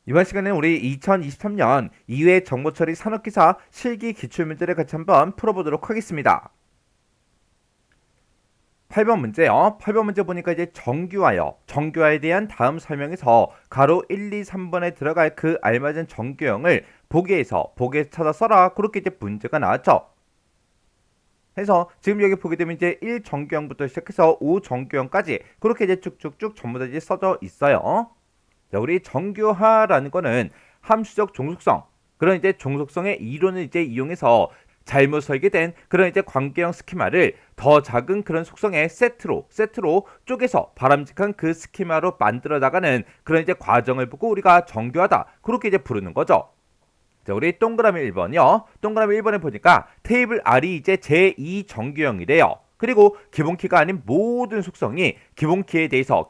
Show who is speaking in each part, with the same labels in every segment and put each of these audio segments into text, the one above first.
Speaker 1: 이번 시간에는 우리 2023년 2회 정보처리 산업기사 실기 기출문제를 같이 한번 풀어보도록 하겠습니다. 8번 문제요. 8번 문제 보니까 이제 정규하여, 정규하에 대한 다음 설명에서 가로 1, 2, 3번에 들어갈 그 알맞은 정규형을 보기에서 찾아 써라. 그렇게 이제 문제가 나왔죠. 해서 지금 여기 보게 되면 이제 1 정규형부터 시작해서 5 정규형까지 그렇게 이제 쭉쭉쭉 전부 다 이제 써져 있어요. 자, 우리 정규하라는 거는 함수적 종속성, 그런 이제 종속성의 이론을 이제 이용해서 잘못 설계된 그런 이제 관계형 스키마를 더 작은 그런 속성의 세트로 쪼개서 바람직한 그 스키마로 만들어 나가는 그런 이제 과정을 보고 우리가 정규하다 그렇게 이제 부르는 거죠. 자, 우리 동그라미 1번이요. 동그라미 1번에 보니까 테이블 R이 이제 제2 정규형이래요. 그리고 기본키가 아닌 모든 속성이 기본키에 대해서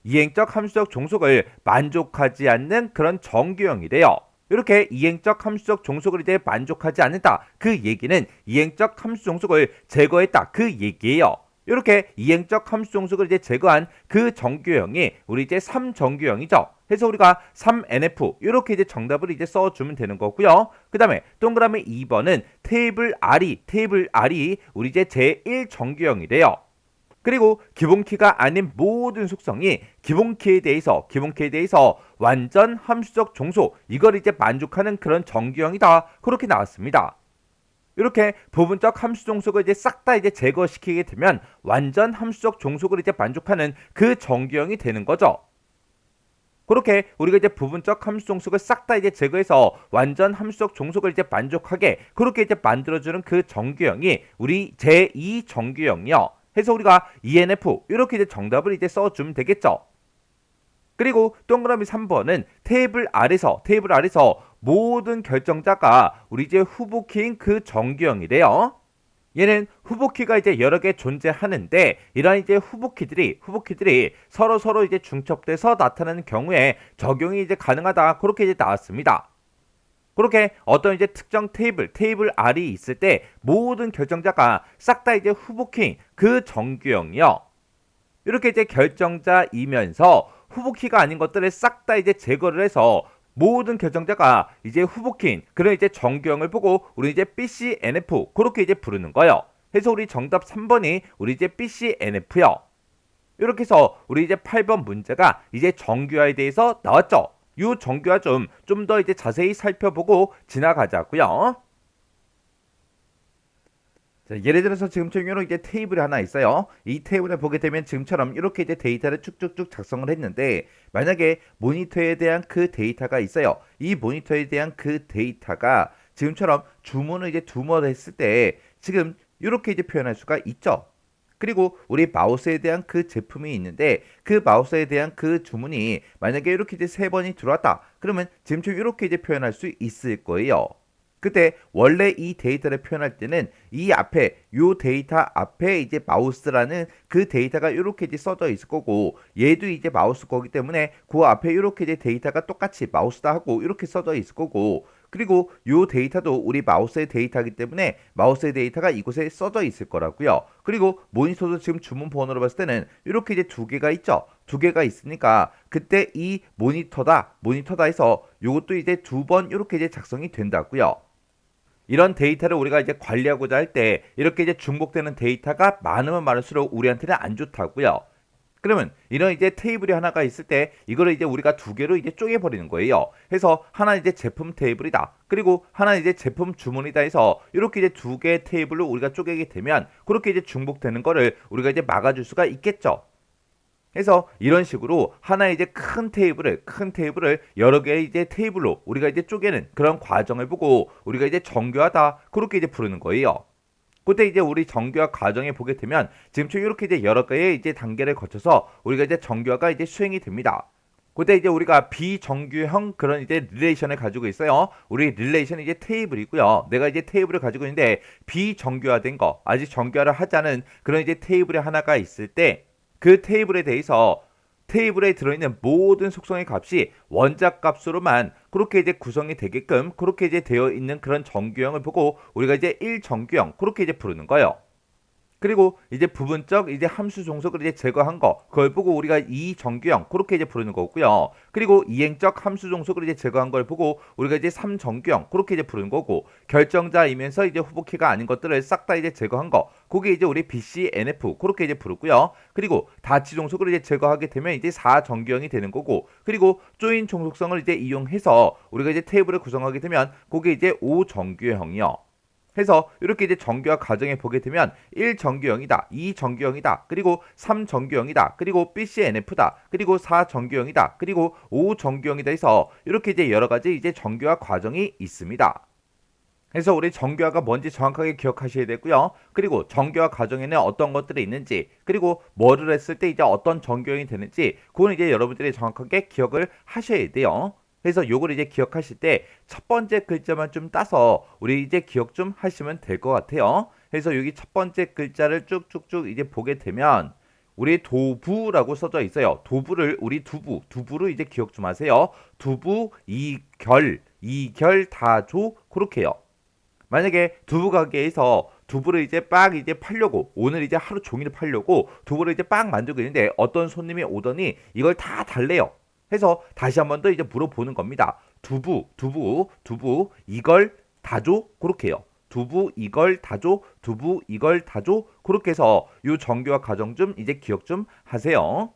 Speaker 1: 이행적 함수적 종속을 만족하지 않는 그런 정규형이래요. 이렇게 이행적 함수적 종속을 이제 만족하지 않는다. 그 얘기는 이행적 함수 종속을 제거했다. 그 얘기예요. 이렇게 이행적 함수 종속을 이제 제거한 그 정규형이 우리 이제 3정규형이죠. 해서 우리가 3NF 이렇게 이제 정답을 이제 써주면 되는 거고요. 그 다음에 동그라미 2번은 테이블 R이 우리 이제 제1 정규형이래요. 그리고 기본키가 아닌 모든 속성이 기본키에 대해서 완전 함수적 종속 이걸 이제 만족하는 그런 정규형이다. 그렇게 나왔습니다. 이렇게 부분적 함수 종속을 이제 싹 다 이제 제거시키게 되면 완전 함수적 종속을 이제 만족하는 그 정규형이 되는 거죠. 그렇게 우리가 이제 부분적 함수 종속을 싹 다 이제 제거해서 완전 함수적 종속을 이제 만족하게 그렇게 이제 만들어주는 그 정규형이 우리 제2 정규형이요. 해서 우리가 ENF 이렇게 이제 정답을 이제 써주면 되겠죠. 그리고 동그라미 3번은 테이블 아래서 모든 결정자가 우리 이제 후보키인 그 정규형이래요. 얘는 후보키가 이제 여러 개 존재하는데 이러한 이제 후보키들이 서로 이제 중첩돼서 나타나는 경우에 적용이 이제 가능하다. 그렇게 이제 나왔습니다. 그렇게 어떤 이제 특정 테이블 R이 있을 때 모든 결정자가 싹 다 이제 후보키인 그 정규형이요. 이렇게 이제 결정자이면서 후보키가 아닌 것들을 싹 다 이제 제거를 해서 모든 결정자가 이제 후보키인 그런 이제 정규형을 보고 우리 이제 BCNF 그렇게 이제 부르는 거예요. 해서 우리 정답 3번이 우리 이제 BCNF요. 이렇게 해서 우리 이제 8번 문제가 이제 정규화에 대해서 나왔죠. 이 정규화 좀 더 이제 자세히 살펴보고 지나가자고요. 자, 예를 들어서 지금처럼 이런 이제 테이블이 하나 있어요. 이 테이블을 보게 되면 지금처럼 이렇게 이제 데이터를 쭉쭉쭉 작성을 했는데 만약에 모니터에 대한 그 데이터가 있어요. 이 모니터에 대한 그 데이터가 지금처럼 주문을 이제 두번 했을 때 지금 이렇게 이제 표현할 수가 있죠. 그리고 우리 마우스에 대한 그 제품이 있는데 그 마우스에 대한 그 주문이 만약에 이렇게 이제 3번이 들어왔다. 그러면 지금처럼 이렇게 이제 표현할 수 있을 거예요. 그때 원래 이 데이터를 표현할 때는 이 앞에 요 데이터 앞에 이제 마우스라는 그 데이터가 이렇게 이제 써져 있을 거고 얘도 이제 마우스 거기 때문에 그 앞에 이렇게 이제 데이터가 똑같이 마우스다 하고 이렇게 써져 있을 거고 그리고 요 데이터도 우리 마우스의 데이터이기 때문에 마우스의 데이터가 이곳에 써져 있을 거라고요. 그리고 모니터도 지금 주문 번호로 봤을 때는 이렇게 이제 두 개가 있죠. 두 개가 있으니까 그때 이 모니터다 해서 요것도 이제 두 번 이렇게 이제 작성이 된다고요. 이런 데이터를 우리가 이제 관리하고자 할 때 이렇게 이제 중복되는 데이터가 많으면 많을수록 우리한테는 안 좋다고요. 그러면 이런 이제 테이블이 하나가 있을 때 이거를 이제 우리가 두 개로 이제 쪼개 버리는 거예요. 해서 하나 이제 제품 테이블이다. 그리고 하나 이제 제품 주문이다 해서 이렇게 이제 두 개의 테이블로 우리가 쪼개게 되면 그렇게 이제 중복되는 거를 우리가 이제 막아줄 수가 있겠죠. 해서 이런 식으로 하나의 이제 큰 테이블을 여러 개의 이제 테이블로 우리가 이제 쪼개는 그런 과정을 보고 우리가 이제 정교하다 그렇게 이제 부르는 거예요. 그때 이제 우리 정교화 과정에 보게 되면 지금처럼 이렇게 이제 여러 개의 이제 단계를 거쳐서 우리가 이제 정교화가 이제 수행이 됩니다. 그때 이제 우리가 비정규형 그런 이제 릴레이션을 가지고 있어요. 우리 릴레이션은 이제 테이블이고요. 내가 이제 테이블을 가지고 있는데 비정규화된 거, 아직 정규화를 하지 않은 그런 이제 테이블이 하나가 있을 때 그 테이블에 대해서 테이블에 들어있는 모든 속성의 값이 원작 값으로만 그렇게 이제 구성이 되게끔 그렇게 이제 되어 있는 그런 정규형을 보고 우리가 이제 1정규형 그렇게 이제 부르는 거예요. 그리고 이제 부분적 이제 함수 종속을 이제 제거한 거, 그걸 보고 우리가 이정규형 그렇게 이제 부르는 거고요. 그리고 이행적 함수 종속을 이제 제거한 걸 보고 우리가 이제 삼정규형 그렇게 이제 부르는 거고, 결정자이면서 이제 후보키가 아닌 것들을 싹 다 이제 제거한 거, 그게 이제 우리 BCNF 그렇게 이제 부르고요. 그리고 다치 종속을 이제 제거하게 되면 이제 4정규형이 되는 거고, 그리고 조인 종속성을 이제 이용해서 우리가 이제 테이블을 구성하게 되면 그게 이제 5정규형이요. 해서 이렇게 이제 정규화 과정에 보게 되면 1정규형이다, 2정규형이다, 그리고 3정규형이다, 그리고 BCNF다, 그리고 4정규형이다, 그리고 5정규형이다 해서 이렇게 이제 여러 가지 이제 정규화 과정이 있습니다. 그래서 우리 정규화가 뭔지 정확하게 기억하셔야 되고요. 그리고 정규화 과정에는 어떤 것들이 있는지, 그리고 뭐를 했을 때 이제 어떤 정규형이 되는지, 그건 이제 여러분들이 정확하게 기억을 하셔야 돼요. 그래서 요걸 이제 기억하실 때 첫 번째 글자만 좀 따서 우리 이제 기억 좀 하시면 될 것 같아요. 그래서 여기 첫 번째 글자를 쭉쭉쭉 이제 보게 되면 우리 도부라고 써져 있어요. 도부를 우리 두부로 이제 기억 좀 하세요. 두부, 이결, 다조 그렇게요. 만약에 두부 가게에서 두부를 이제 빡 이제 팔려고, 오늘 이제 하루 종일 팔려고 두부를 이제 빡 만들고 있는데 어떤 손님이 오더니 이걸 다 달래요. 해서 다시 한 번 더 이제 물어보는 겁니다. 두부 이걸 다 줘? 그렇게요. 두부 이걸 다 줘? 두부 이걸 다 줘? 그렇게 해서 요 정규화 과정 좀 이제 기억 좀 하세요.